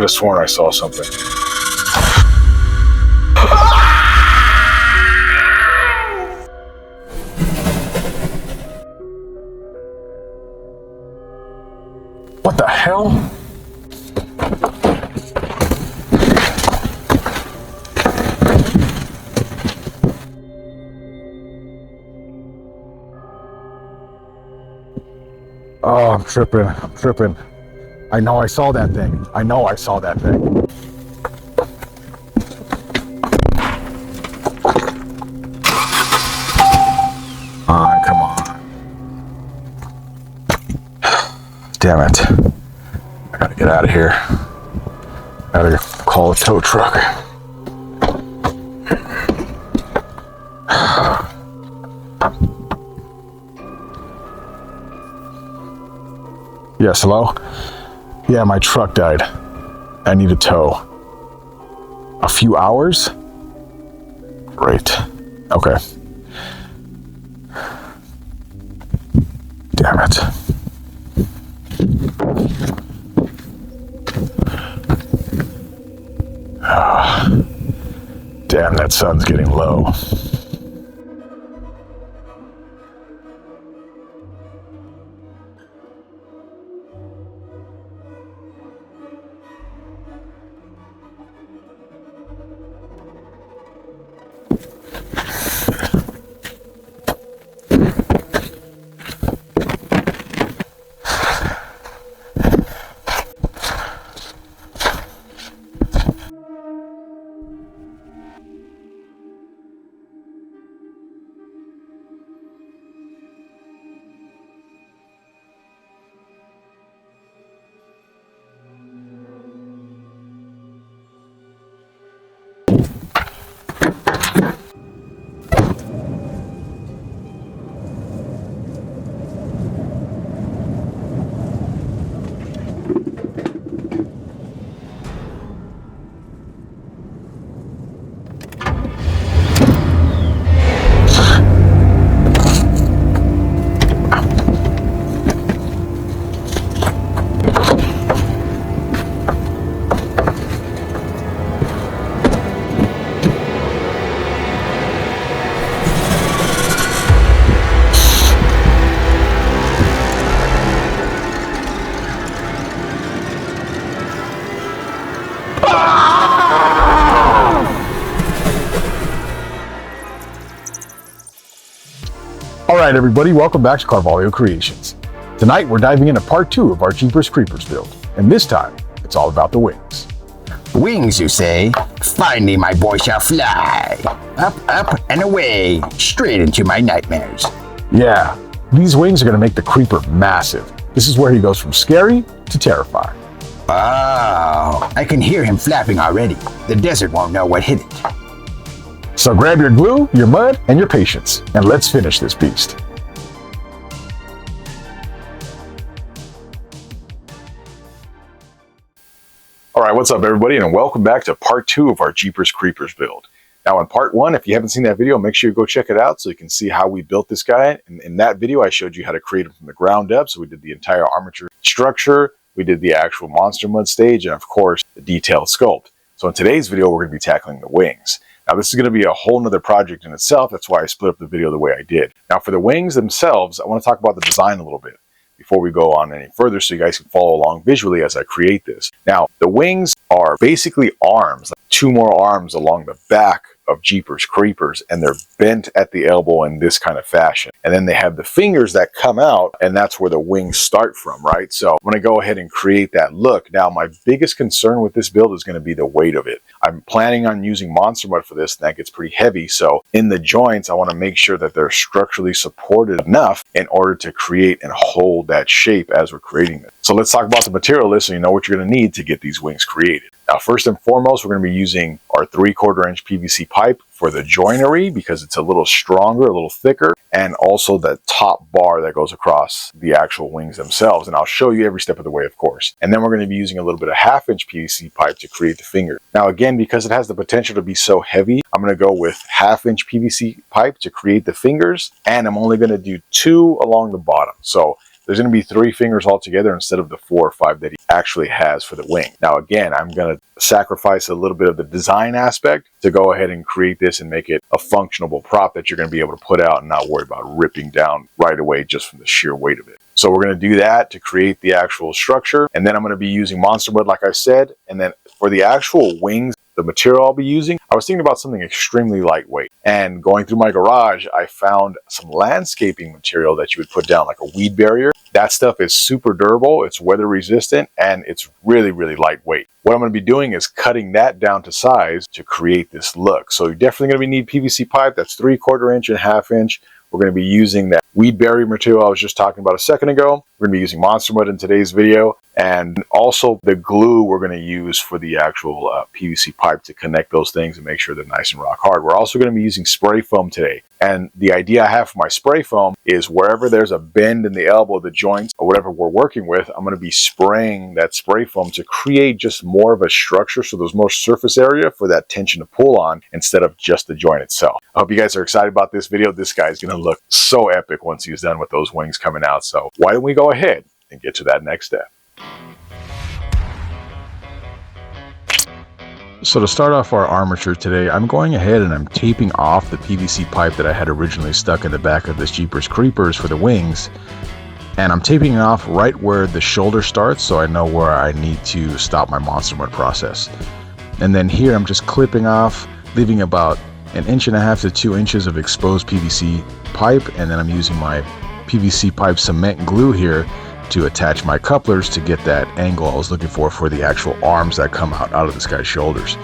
have sworn I saw something. What the hell? Oh, I'm tripping. I know I saw that thing. Come on. Damn it. I gotta get out of here. I gotta call a tow truck. Yes, hello? Yeah, my truck died. I need a tow. A few hours? Great. Okay. Damn it. Damn, that sun's getting low. Alright everybody, welcome back to Carvalho Creations. Tonight we're diving into part 2 of our Jeepers Creepers build, and this time it's all about the wings. Wings, you say? Finally my boy shall fly. Up, up, and away, straight into my nightmares. Yeah, these wings are going to make the creeper massive. This is where he goes from scary to terrifying. Oh, I can hear him flapping already. The desert won't know what hit it. So grab your glue, your mud, and your patience, and let's finish this beast. Alright, what's up everybody, and welcome back to part 2 of our Jeepers Creepers build. Now in part 1, if you haven't seen that video, make sure you go check it out so you can see how we built this guy. In that video, I showed you how to create him from the ground up. So we did the entire armature structure, we did the actual monster mud stage, and of course, the detailed sculpt. So in today's video, we're going to be tackling the wings. Now this is going to be a whole nother project in itself. That's why I split up the video the way I did. Now for the wings themselves, I want to talk about the design a little bit before we go on any further so you guys can follow along visually as I create this. Now the wings are basically arms, like 2 more arms along the back of Jeepers Creepers, and they're bent at the elbow in this kind of fashion. And then they have the fingers that come out, and that's where the wings start from, right? So I'm going to go ahead and create that look. Now my biggest concern with this build is going to be the weight of it. I'm planning on using monster mud for this, and that gets pretty heavy. So in the joints, I want to make sure that they're structurally supported enough in order to create and hold that shape as we're creating it. So let's talk about the material list so you know what you're going to need to get these wings created. Now, first and foremost, we're going to be using our 3/4 inch PVC pipe for the joinery because it's a little stronger, a little thicker, and also the top bar that goes across the actual wings themselves. And I'll show you every step of the way, of course. And then we're going to be using a little bit of 1/2 inch PVC pipe to create the finger. Now, again, because it has the potential to be so heavy, I'm going to go with 1/2 inch PVC pipe to create the fingers, and I'm only going to do 2 along the bottom. So there's going to be 3 fingers altogether instead of the 4 or 5 that he actually has for the wing. Now again, I'm going to sacrifice a little bit of the design aspect to go ahead and create this and make it a functional prop that you're going to be able to put out and not worry about ripping down right away just from the sheer weight of it. So we're going to do that to create the actual structure, and then I'm going to be using monster mud like I said, and then for the actual wings, the material I'll be using, I was thinking about something extremely lightweight. And going through my garage, I found some landscaping material that you would put down, like a weed barrier. That stuff is super durable, it's weather resistant, and it's really, really lightweight. What I'm going to be doing is cutting that down to size to create this look. So you're definitely going to need PVC pipe that's 3/4 inch and 1/2 inch. We're going to be using that weed barrier material I was just talking about a second ago. We're going to be using monster mud in today's video, and also the glue we're going to use for the actual PVC pipe to connect those things and make sure they're nice and rock hard. We're also going to be using spray foam today, and the idea I have for my spray foam is wherever there's a bend in the elbow, the joints, or whatever we're working with, I'm going to be spraying that spray foam to create just more of a structure so there's more surface area for that tension to pull on instead of just the joint itself. I hope you guys are excited about this video. This guy's going to look so epic once he's done with those wings coming out. So why don't we go ahead and get to that next step. So to start off our armature today, I'm going ahead and I'm taping off the PVC pipe that I had originally stuck in the back of this Jeepers Creepers for the wings. And I'm taping it off right where the shoulder starts so I know where I need to stop my monster mud process. And then here I'm just clipping off, leaving about 1.5 inches to 2 inches of exposed PVC pipe, and then I'm using my PVC pipe cement glue here to attach my couplers to get that angle I was looking for the actual arms that come out of this guy's shoulders.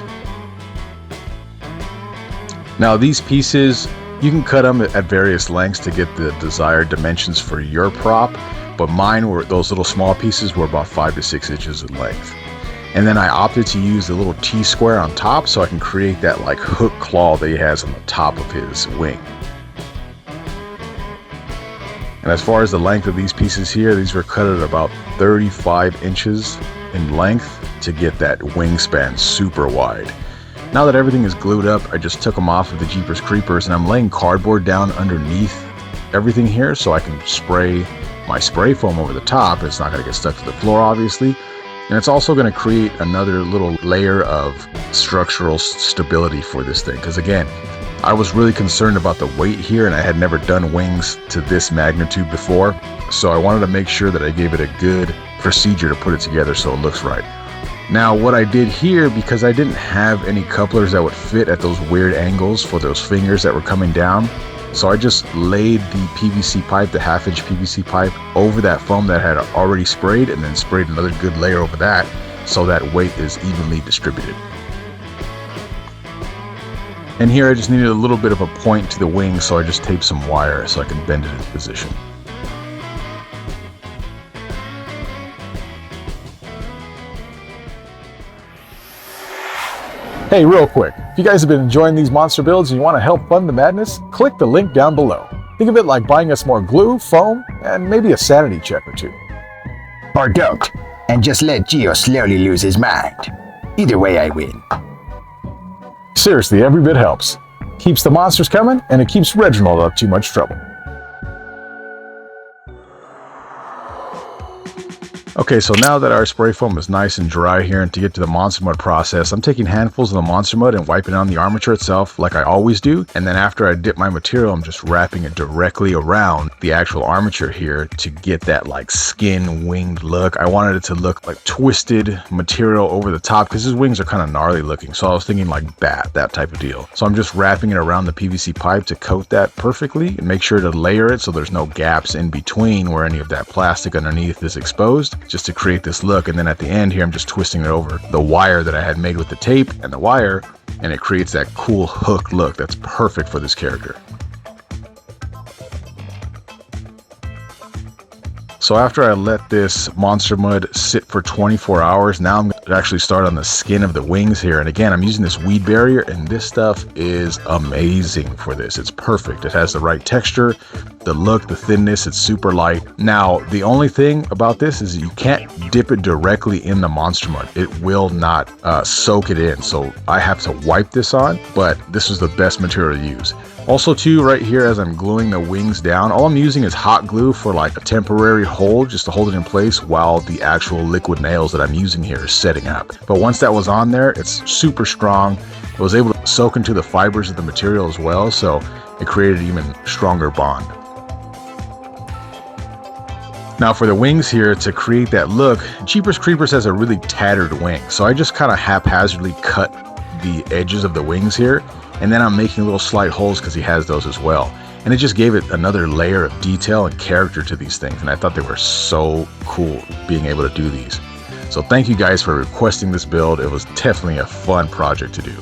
Now these pieces, you can cut them at various lengths to get the desired dimensions for your prop, but mine were, those little small pieces were about 5 to 6 inches in length. And then I opted to use the little T-square on top so I can create that like hook claw that he has on the top of his wing. And as far as the length of these pieces here, these were cut at about 35 inches in length to get that wingspan super wide. Now that everything is glued up, I just took them off of the Jeepers Creepers and I'm laying cardboard down underneath everything here so I can spray my spray foam over the top. It's not going to get stuck to the floor, obviously. And it's also going to create another little layer of structural stability for this thing. Because again, I was really concerned about the weight here and I had never done wings to this magnitude before. So I wanted to make sure that I gave it a good procedure to put it together so it looks right. Now what I did here, because I didn't have any couplers that would fit at those weird angles for those fingers that were coming down, so I just laid the PVC pipe, the 1/2 inch PVC pipe, over that foam that I had already sprayed and then sprayed another good layer over that so that weight is evenly distributed. And here I just needed a little bit of a point to the wing, so I just taped some wire so I can bend it into position. Hey, real quick, if you guys have been enjoying these monster builds and you want to help fund the madness, click the link down below. Think of it like buying us more glue, foam, and maybe a sanity check or two. Or don't, and just let Gio slowly lose his mind. Either way I win. Seriously, every bit helps. Keeps the monsters coming, and it keeps Reginald out of too much trouble. Okay, so now that our spray foam is nice and dry here, and to get to the monster mud process, I'm taking handfuls of the monster mud and wiping it on the armature itself like I always do. And then after I dip my material, I'm just wrapping it directly around the actual armature here to get that like skin winged look. I wanted it to look like twisted material over the top because his wings are kind of gnarly looking. So I was thinking like bat, that type of deal. So I'm just wrapping it around the PVC pipe to coat that perfectly and make sure to layer it so there's no gaps in between where any of that plastic underneath is exposed, just to create this look. And then at the end here, I'm just twisting it over the wire that I had made with the tape and the wire, and it creates that cool hook look that's perfect for this character. So after I let this monster mud sit for 24 hours, now I'm going to actually start on the skin of the wings here. And again, I'm using this weed barrier, and this stuff is amazing for this. It's perfect. It has the right texture, the look, the thinness, it's super light. Now, the only thing about this is you can't dip it directly in the monster mud. It will not soak it in. So I have to wipe this on, but this is the best material to use. Also too, right here as I'm gluing the wings down, all I'm using is hot glue for like a temporary hold, just to hold it in place while the actual liquid nails that I'm using here is setting up. But once that was on there, it's super strong. It was able to soak into the fibers of the material as well, so it created an even stronger bond. Now for the wings here, to create that look, Jeepers Creepers has a really tattered wing, so I just kind of haphazardly cut the edges of the wings here, and then I'm making little slight holes because he has those as well. And it just gave it another layer of detail and character to these things, and I thought they were so cool being able to do these. So thank you guys for requesting this build. It was definitely a fun project to do.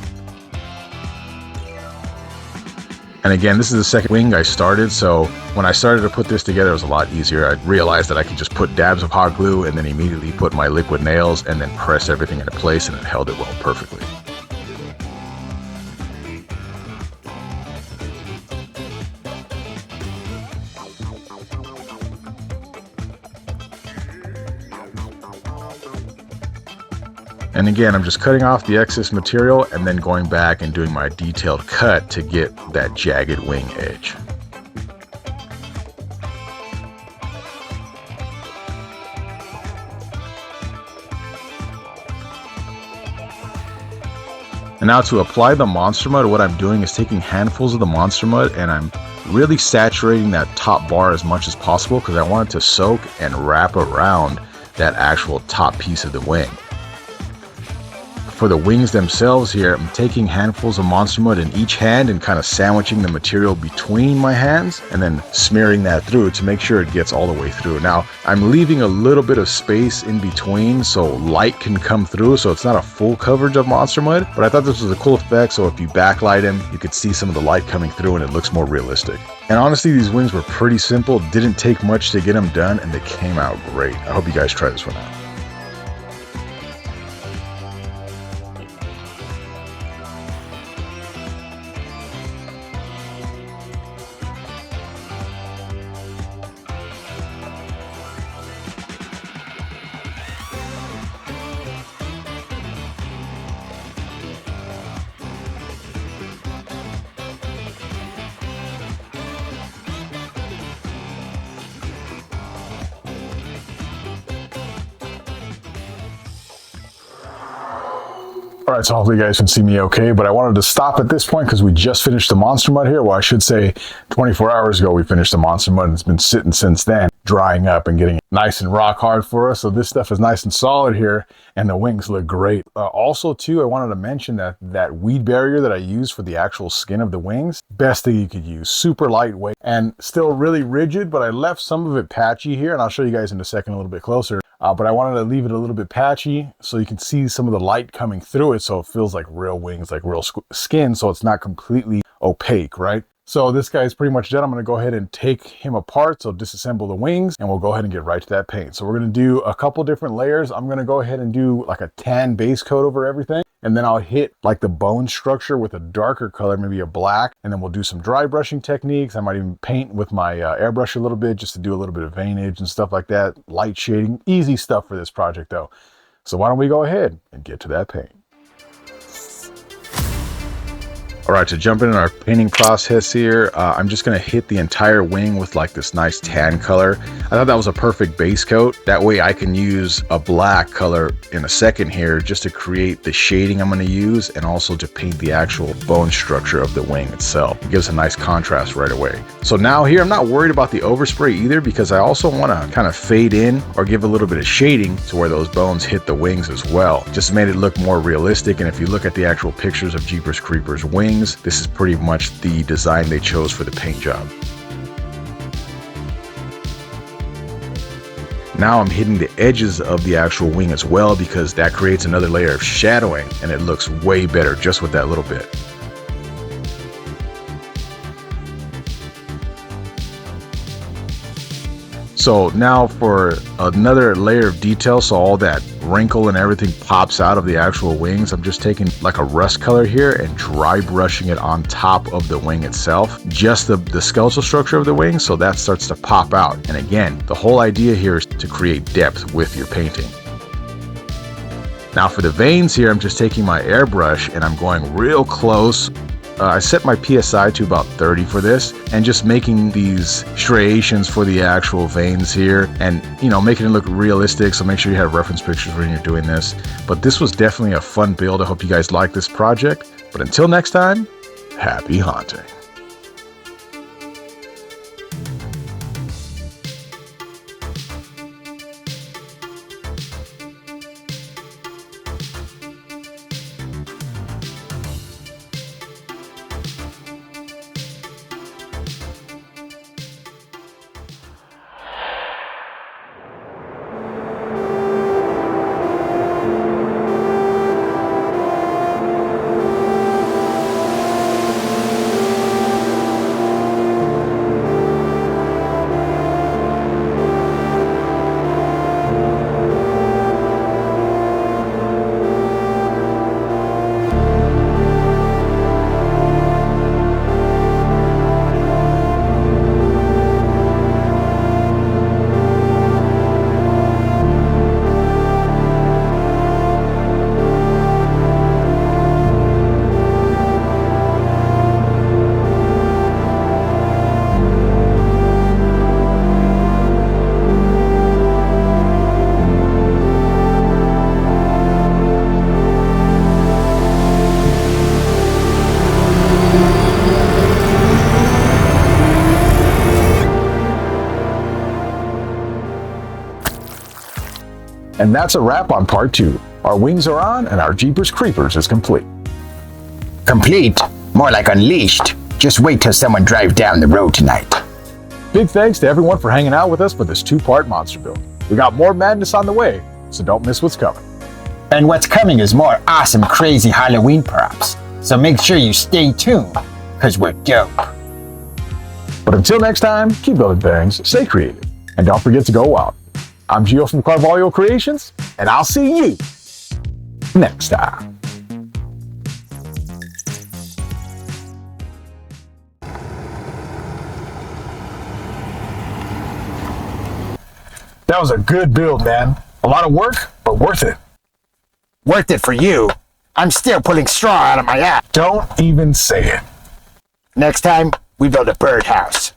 And again, this is the second wing I started, so when I started to put this together, it was a lot easier. I realized that I could just put dabs of hot glue and then immediately put my liquid nails and then press everything into place, and it held it well perfectly. And again, I'm just cutting off the excess material and then going back and doing my detailed cut to get that jagged wing edge. And now to apply the monster mud, what I'm doing is taking handfuls of the monster mud and I'm really saturating that top bar as much as possible because I want it to soak and wrap around that actual top piece of the wing. For the wings themselves here, I'm taking handfuls of monster mud in each hand and kind of sandwiching the material between my hands and then smearing that through to make sure it gets all the way through. Now, I'm leaving a little bit of space in between so light can come through, so it's not a full coverage of monster mud, but I thought this was a cool effect, so if you backlight him, you could see some of the light coming through and it looks more realistic. And honestly, these wings were pretty simple, didn't take much to get them done, and they came out great. I hope you guys try this one out. All right, so hopefully you guys can see me okay, but I wanted to stop at this point because we just finished the monster mud here. Well, I should say 24 hours ago we finished the monster mud and it's been sitting since then, drying up and getting nice and rock hard for us. So this stuff is nice and solid here and the wings look great. Also too, I wanted to mention that weed barrier that I use for the actual skin of the wings, best thing you could use, super lightweight and still really rigid, but I left some of it patchy here and I'll show you guys in a second a little bit closer. But I wanted to leave it a little bit patchy so you can see some of the light coming through it so it feels like real wings, like real skin, so it's not completely opaque, right? So this guy is pretty much done. I'm going to go ahead and take him apart, so disassemble the wings, and we'll go ahead and get right to that paint. So we're going to do a couple different layers. I'm going to go ahead and do like a tan base coat over everything, and then I'll hit like the bone structure with a darker color, maybe a black, and then we'll do some dry brushing techniques. I might even paint with my airbrush a little bit just to do a little bit of veinage and stuff like that. Light shading, easy stuff for this project though. So why don't we go ahead and get to that paint. All right, to jump in our painting process here, I'm just gonna hit the entire wing with like this nice tan color. I thought that was a perfect base coat. That way I can use a black color in a second here just to create the shading I'm gonna use and also to paint the actual bone structure of the wing itself. It gives a nice contrast right away. So now here, I'm not worried about the overspray either because I also wanna kind of fade in or give a little bit of shading to where those bones hit the wings as well. Just made it look more realistic, and if you look at the actual pictures of Jeepers Creepers wings, this is pretty much the design they chose for the paint job. Now I'm hitting the edges of the actual wing as well because that creates another layer of shadowing and it looks way better just with that little bit. So now for another layer of detail, so all that wrinkle and everything pops out of the actual wings, I'm just taking like a rust color here and dry brushing it on top of the wing itself, just the skeletal structure of the wing, so that starts to pop out. And again, the whole idea here is to create depth with your painting. Now for the veins here, I'm just taking my airbrush and I'm going real close I set my PSI to about 30 for this, and just making these striations for the actual veins here, and making it look realistic. So make sure you have reference pictures when you're doing this. But this was definitely a fun build. I hope you guys like this project. But until next time, happy haunting. And that's a wrap on part 2. Our wings are on and our Jeepers Creepers is complete. Complete? More like unleashed. Just wait till someone drives down the road tonight. Big thanks to everyone for hanging out with us for this 2-part monster build. We got more madness on the way, so don't miss what's coming. And what's coming is more awesome, crazy Halloween props. So make sure you stay tuned, because we're dope. But until next time, keep building things, stay creative, and don't forget to go wild. I'm Gio from Carvalho Creations, and I'll see you next time. That was a good build, man. A lot of work, but worth it. Worth it for you. I'm still pulling straw out of my ass. Don't even say it. Next time, we build a birdhouse.